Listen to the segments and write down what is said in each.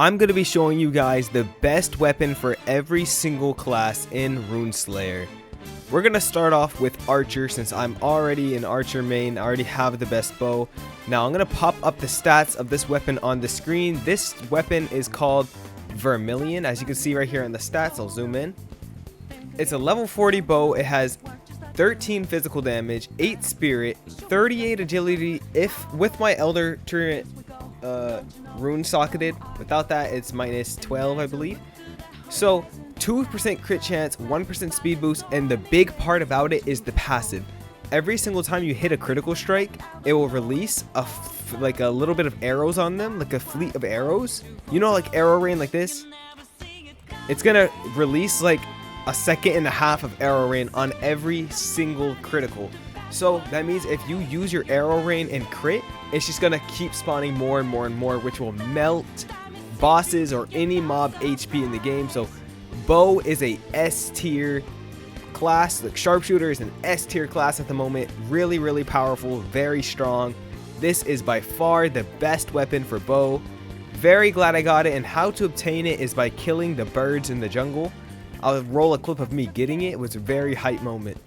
I'm going to be showing you guys the best weapon for every single class in Rune Slayer. We're going to start off with Archer since I'm already an Archer main. I already have the best bow. Now I'm going to pop up the stats of this weapon on the screen. This weapon is called Vermilion. As you can see right here in the stats, I'll zoom in. It's a level 40 bow. It has 13 physical damage, 8 spirit, 38 agility if with my Elder turret rune socketed. Without that, it's minus 12, I believe. So 2% crit chance, 1% speed boost, and the big part about it is the passive. Every single time you hit a critical strike, it will release like a little bit of arrows on them, like a fleet of arrows. You know, like arrow rain like this? It's gonna release like a 1.5 seconds of arrow rain on every single critical. So that means if you use your arrow rain and crit, it's just gonna keep spawning more and more and more, which will melt bosses or any mob HP in the game. So bow is a S tier class. Like sharpshooter is an S tier class at the moment. Really powerful, very strong. This is by far the best weapon for bow. Very glad I got it, and how to obtain it is by killing the birds in the jungle. I'll roll a clip of me getting it. It was a very hype moment.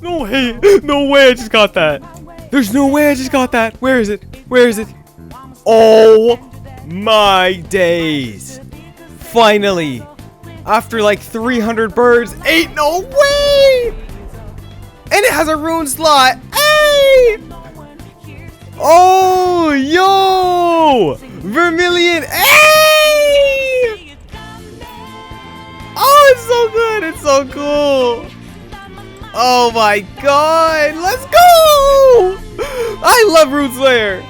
No way! No way I just got that! There's no way I just got that! Where is it? Where is it? Oh my days! Finally! After like 300 birds, ain't no way! And it has a rune slot! Hey! Oh, yo! Vermilion! Hey! Oh, it's so good! It's so cool! Oh my god, let's go! I love Rune Slayer!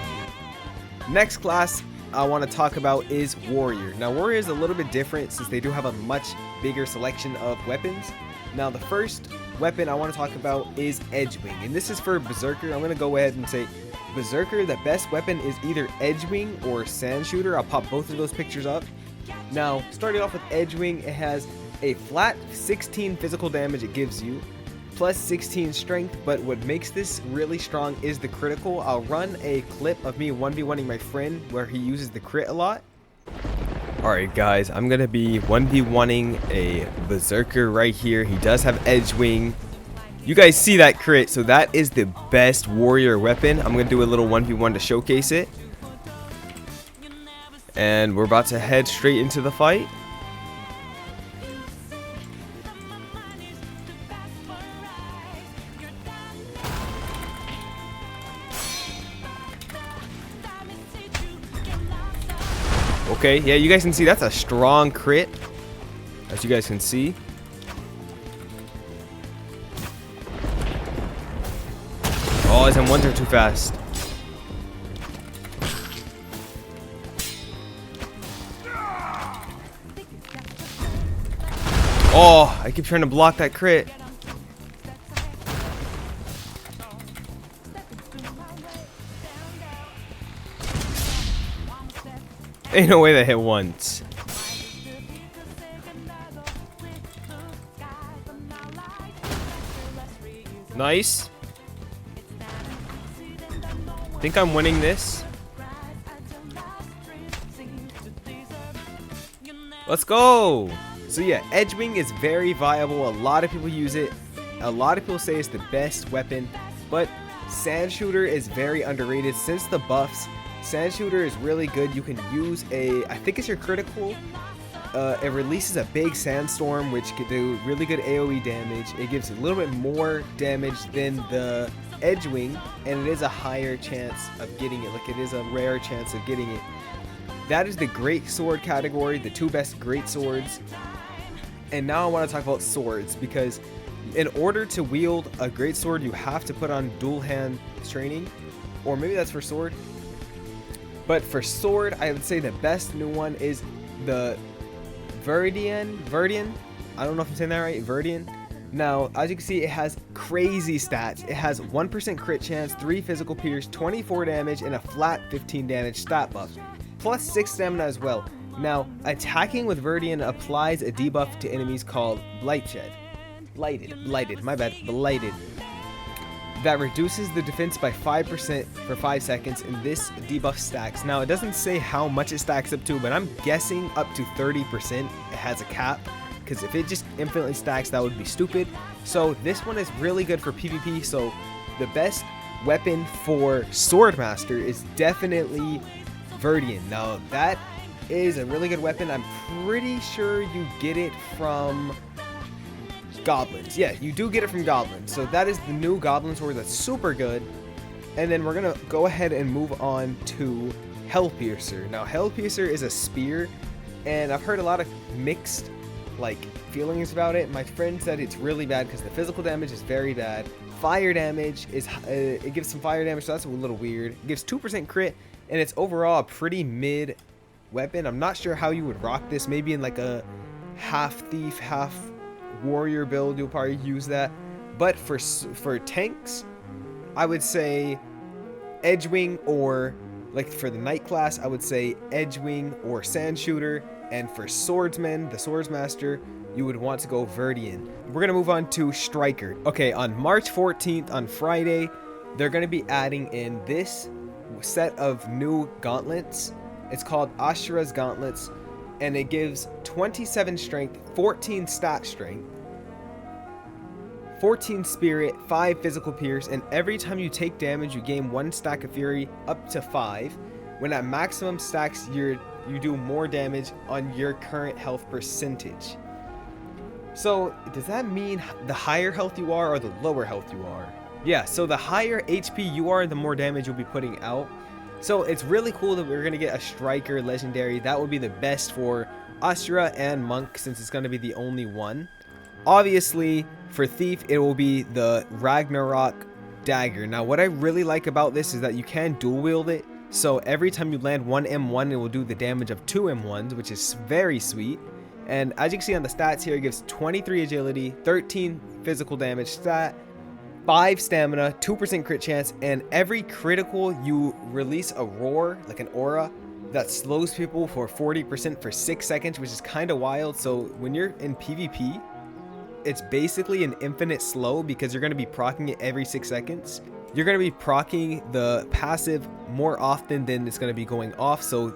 Next class I want to talk about is Warrior. Now Warrior is a little bit different since they do have a much bigger selection of weapons. Now the first weapon I want to talk about is Edgewing, and this is for Berserker. I'm going to go ahead and say Berserker, the best weapon is either Edgewing or Sand Shooter. I'll pop both of those pictures up. Now starting off with Edgewing, it has a flat 16 physical damage it gives you, plus 16 strength, but what makes this really strong is the critical. I'll run a clip of me 1v1ing my friend where he uses the crit a lot. Alright guys, I'm gonna be 1v1ing a Berserker right here. He does have Edgewing. You guys see that crit, so that is the best warrior weapon. I'm gonna do a little 1v1 to showcase it. And we're about to head straight into the fight. Okay, yeah, you guys can see that's a strong crit, as you guys can see. Oh, his M1s are too fast. Oh, I keep trying to block that crit. Ain't no way that hit once. Nice. Think I'm winning this. Let's go. So yeah, Edgewing is very viable. A lot of people use it. A lot of people say it's the best weapon, but Sand Shooter is very underrated since the buffs. Sand Shooter is really good. You can use I think it's your critical. It releases a big sandstorm, which can do really good AoE damage. It gives a little bit more damage than the Edgewing, and it is a higher chance of getting it. Like, it is a rare chance of getting it. That is the great sword category, the two best great swords. And now I want to talk about swords, because in order to wield a great sword, you have to put on dual hand training, or maybe that's for sword. But for sword, I would say the best new one is the Verdian. I don't know if I'm saying that right. Verdian. Now, as you can see, it has crazy stats. It has 1% crit chance, 3 physical pierce, 24 damage, and a flat 15 damage stat buff, plus 6 stamina as well. Now, attacking with Verdian applies a debuff to enemies called Blighted. My bad. Blighted. that reduces the defense by 5% for 5 seconds, and this debuff stacks. Now, it doesn't say how much it stacks up to, but I'm guessing up to 30%. It has a cap, because if it just infinitely stacks, that would be stupid. So this one is really good for PvP. So the best weapon for Swordmaster is definitely Verdian. Now, that is a really good weapon. I'm pretty sure you get it from goblins. Yeah, you do get it from goblins. So that is the new goblin sword that's super good. And then we're gonna go ahead and move on to Hellpiercer. Now, Hellpiercer is a spear, and I've heard a lot of mixed feelings about it. My friend said it's really bad because the physical damage is very bad. Fire damage is it gives some fire damage, so that's a little weird. It gives 2% crit, and it's overall a pretty mid weapon. I'm not sure how you would rock this. Maybe in like a half thief, half warrior build, you'll probably use that. But for tanks, I would say Edgewing, or for the knight class, I would say Edgewing or Sandshooter. And for swordsmen, the Swordsmaster, you would want to go Verdian. We're going to move on to Striker. Okay, on March 14th, on Friday, they're going to be adding in this set of new gauntlets. It's called Ashura's Gauntlets, and it gives 27 strength, 14 stat strength, 14 spirit, 5 physical pierce, and every time you take damage, you gain 1 stack of fury up to 5. When at maximum stacks, you do more damage on your current health percentage. So does that mean the higher health you are or the lower health you are? Yeah, so the higher HP you are, the more damage you'll be putting out. So it's really cool that we're going to get a Striker legendary. That would be the best for Asura and Monk, since it's going to be the only one. Obviously, for Thief, it will be the Ragnarok dagger. Now, what I really like about this is that you can dual wield it. So every time you land one M1, it will do the damage of 2 M1s, which is very sweet. And as you can see on the stats here, it gives 23 agility, 13 physical damage stat, 5 stamina, 2% crit chance, and every critical you release a roar, like an aura, that slows people for 40% for 6 seconds, which is kind of wild. So when you're in PvP, it's basically an infinite slow, because you're going to be proccing it every 6 seconds. You're going to be proccing the passive more often than it's going to be going off. So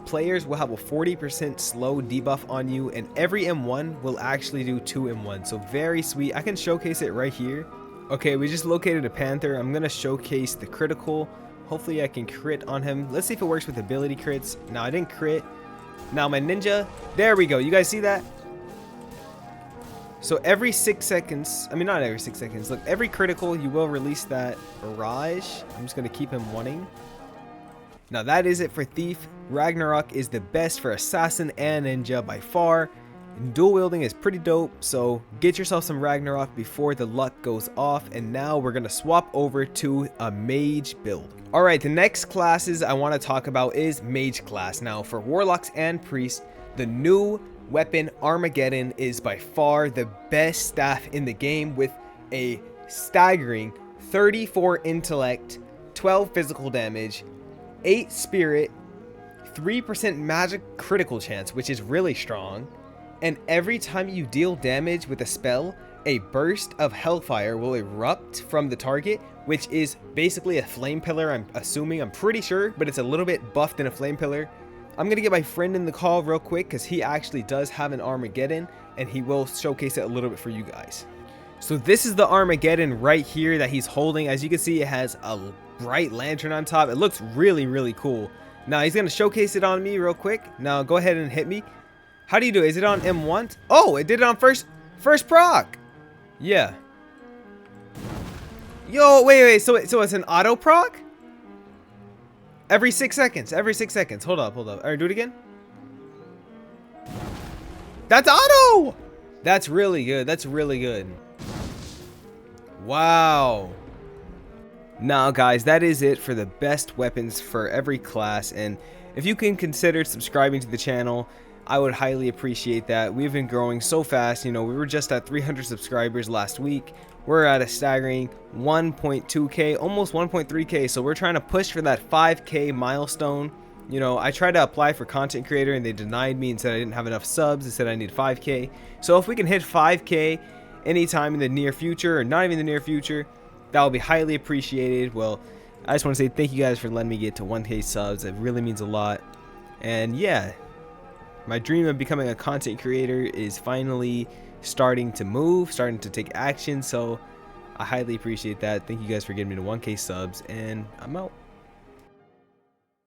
players will have a 40% slow debuff on you, and every M1 will actually do 2 M1. So very sweet. I can showcase it right here. Okay, we just located a Panther. I'm going to showcase the critical. Hopefully I can crit on him. Let's see if it works with ability crits. No, I didn't crit. Now my ninja. There we go. You guys see that? So every 6 seconds, I mean not every 6 seconds, look, every critical you will release that barrage. I'm just going to keep him wanting. Now that is it for Thief. Ragnarok is the best for Assassin and Ninja by far. And dual wielding is pretty dope, so get yourself some Ragnarok before the luck goes off. And now we're going to swap over to a Mage build. Alright, the next classes I want to talk about is Mage class. Now for Warlocks and Priests, the new weapon Armageddon is by far the best staff in the game, with a staggering 34 intellect, 12 physical damage, 8 spirit, 3% magic critical chance, which is really strong. And every time you deal damage with a spell, a burst of hellfire will erupt from the target, which is basically a flame pillar, I'm pretty sure, but it's a little bit buffed than a flame pillar. I'm going to get my friend in the call real quick, because he actually does have an Armageddon, and he will showcase it a little bit for you guys. So this is the Armageddon right here that he's holding. As you can see, it has a bright lantern on top. It looks really, really cool. Now he's going to showcase it on me real quick. Now go ahead and hit me. How do you do it? Is it on M1? Oh, it did it on first proc. Yeah. Yo, wait. So it's an auto proc? Every 6 seconds. Hold up. All right, do it again. That's auto. That's really good. Wow. Now, guys, that is it for the best weapons for every class. And if you can consider subscribing to the channel, I would highly appreciate that. We've been growing so fast. You know, we were just at 300 subscribers last week. We're at a staggering 1.2k, almost 1.3k. So we're trying to push for that 5k milestone. You know, I tried to apply for content creator and they denied me and said I didn't have enough subs. They said I need 5k. So if we can hit 5k anytime in the near future, or not even the near future, that will be highly appreciated. Well, I just want to say thank you guys for letting me get to 1K subs. It really means a lot. And yeah, my dream of becoming a content creator is finally starting to move, starting to take action. So I highly appreciate that. Thank you guys for getting me to 1K subs, and I'm out.